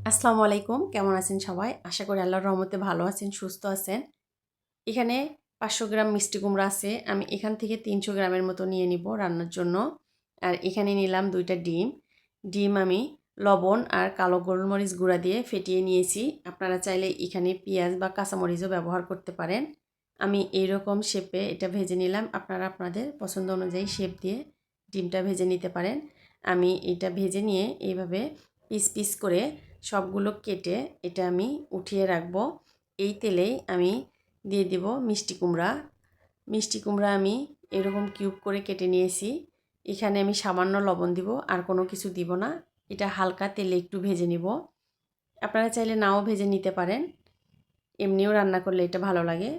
আসসালামু আলাইকুম, কেমন আছেন সবাই? আশা করি আল্লাহর রহমতে ভালো আছেন, সুস্থ আছেন। এখানে ৫০০ গ্রাম মিষ্টি কুমড়া আছে। আমি এখান থেকে ৩০০ গ্রামের মতো নিয়ে নিব রান্নার জন্য। আর এখানে নিলাম ২টা ডিম। ডিম আমি লবণ আর কালো গোলমরিচ গুঁড়া দিয়ে ফেটিয়ে নিয়েছি। আপনারা চাইলে এখানে পেঁয়াজ বা কাঁচামরিচও ব্যবহার করতে পারেন। আমি এইরকম শেপে এটা ভেজে নিলাম। আপনারা আপনাদের পছন্দ অনুযায়ী শেপ দিয়ে ডিমটা ভেজে নিতে পারেন। আমি এটা ভেজে নিয়ে এইভাবে পিস পিস করে সবগুলো কেটে এটা আমি উঠিয়ে রাখবো। এই তেলেই আমি দিয়ে দিব মিষ্টি কুমড়া। মিষ্টি কুমড়া আমি এরকম কিউব করে কেটে নিয়েছি। এখানে আমি সামান্য লবণ দিব, আর কোনো কিছু দিব না। এটা হালকা তেলে একটু ভেজে নিব। আপনারা চাইলে নাও ভেজে নিতে পারেন, এমনিও রান্না করলে এটা ভালো লাগে।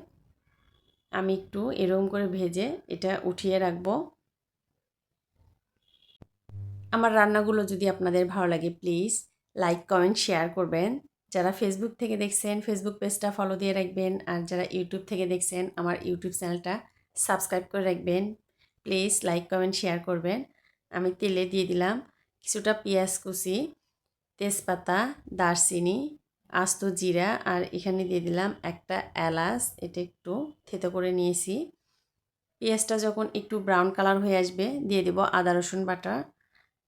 আমি একটু এরকম করে ভেজে এটা উঠিয়ে রাখবো। আমার রান্নাগুলো যদি আপনাদের ভালো লাগে প্লিজ লাইক কমেন্ট শেয়ার করবেন। যারা ফেসবুক থেকে দেখছেন ফেসবুক পেজটা ফলো দিয়ে রাখবেন, আর যারা ইউটিউব থেকে দেখছেন আমার ইউটিউব চ্যানেলটা সাবস্ক্রাইব করে রাখবেন। প্লিজ লাইক কমেন্ট শেয়ার করবেন। আমি তেলে দিয়ে দিলাম কিছুটা পেঁয়াজ কুচি, তেজপাতা, দারচিনি, আস্ত জিরা, আর এখানে দিয়ে দিলাম একটা এলাচ। এটা একটু থেতো করে নিয়েছি। পেঁয়াজটা যখন একটু ব্রাউন কালার হয়ে আসবে দিয়ে দেব আদা রসুন বাটা,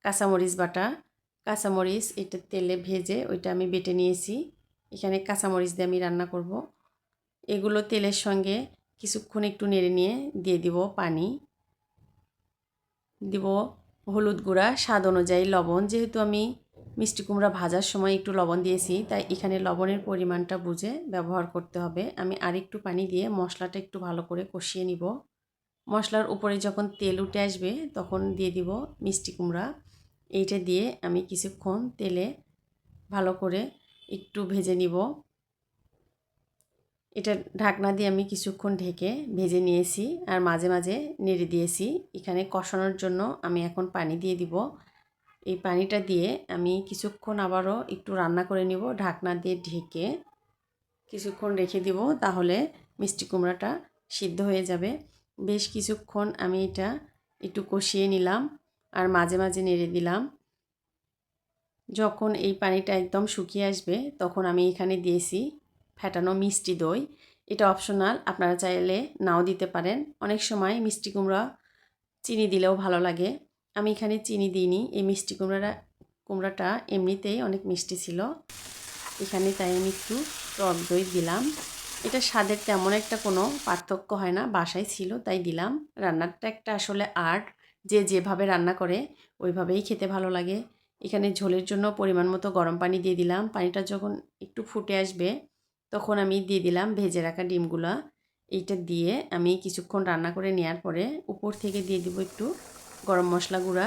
কাঁচামরিচ বাটা। কাঁচামরিচ এটা তেলে ভেজে ওইটা আমি বেটে নিয়েছি। এখানে কাঁচামরিচ দিয়ে আমি রান্না করব। এগুলো তেলের সঙ্গে কিছুক্ষণ একটু নেড়ে নিয়ে দিয়ে দিব পানি, দিব হলুদ গুঁড়া, স্বাদ অনুযায়ী লবণ। যেহেতু আমি মিষ্টি কুমড়া ভাজার সময় একটু লবণ দিয়েছি, তাই এখানে লবণের পরিমাণটা বুঝে ব্যবহার করতে হবে। আমি আরেকটু পানি দিয়ে মশলাটা একটু ভালো করে কষিয়ে নিব। মশলার উপরে যখন তেল উঠে আসবে তখন দিয়ে দিব মিষ্টি কুমড়া। এইটা দিয়ে আমি কিছুক্ষণ তেলে ভালো করে একটু ভেজে নিব। এটা ঢাকনা দিয়ে আমি কিছুক্ষণ ঢেকে ভেজে নিয়েছি, আর মাঝে মাঝে নেড়ে দিয়েছি। এখানে কষানোর জন্য আমি এখন পানি দিয়ে দিব। এই পানিটা দিয়ে আমি কিছুক্ষণ আবারও একটু রান্না করে নিব। ঢাকনা দিয়ে ঢেকে কিছুক্ষণ রেখে দিব, তাহলে মিষ্টি কুমড়াটা সিদ্ধ হয়ে যাবে। বেশ কিছুক্ষণ আমি এটা একটু কষিয়ে নিলাম, আর মাঝে মাঝে নেড়ে দিলাম। যখন এই পানিটা একদম শুকিয়ে আসবে তখন আমি এখানে দিয়েছি ফেটানো মিষ্টি দই। এটা অপশনাল, আপনারা চাইলে নাও দিতে পারেন। অনেক সময় মিষ্টি কুমড়া চিনি দিলেও ভালো লাগে। আমি এখানে চিনি দিইনি। এই মিষ্টি কুমড়াটা এমনিতেই অনেক মিষ্টি ছিল, এখানে তাই আমি একটু টক দই দিলাম। এটা স্বাদের তেমন একটা কোনো পার্থক্য হয় না, বাসায় ছিল তাই দিলাম। রান্নাটা একটা আসলে আর্ট, যে যেভাবে রান্না করে ওইভাবেই খেতে ভালো লাগে। এখানে ঝোলের জন্য পরিমাণ মতো গরম পানি দিয়ে দিলাম। পানিটা যখন একটু ফুটে আসবে তখন আমি দিয়ে দিলাম ভেজে রাখা ডিমগুলা। এইটা দিয়ে আমি কিছুক্ষণ রান্না করে নেওয়ার পরে উপর থেকে দিয়ে দিব একটু গরম মশলা গুঁড়া।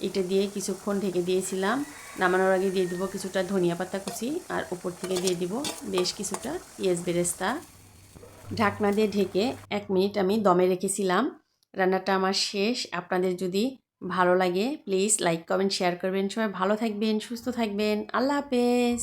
এটা দিয়ে কিছুক্ষণ ঢেকে দিয়েছিলাম। নামানোর আগে দিয়ে দিব কিছুটা ধনিয়া পাতা কুচি, আর উপর থেকে দিয়ে দিব বেশ কিছুটা পেঁয়াজ বেরেস্তা। ঢাকনা দিয়ে ঢেকে 1 মিনিট আমি দমে রেখেছিলাম। রান্নাটা আমার শেষ। আপনাদের যদি ভালো লাগে প্লিজ লাইক কমেন্ট শেয়ার করবেন। সবাই ভালো থাকবেন, সুস্থ থাকবেন। আল্লাহ হাফেজ।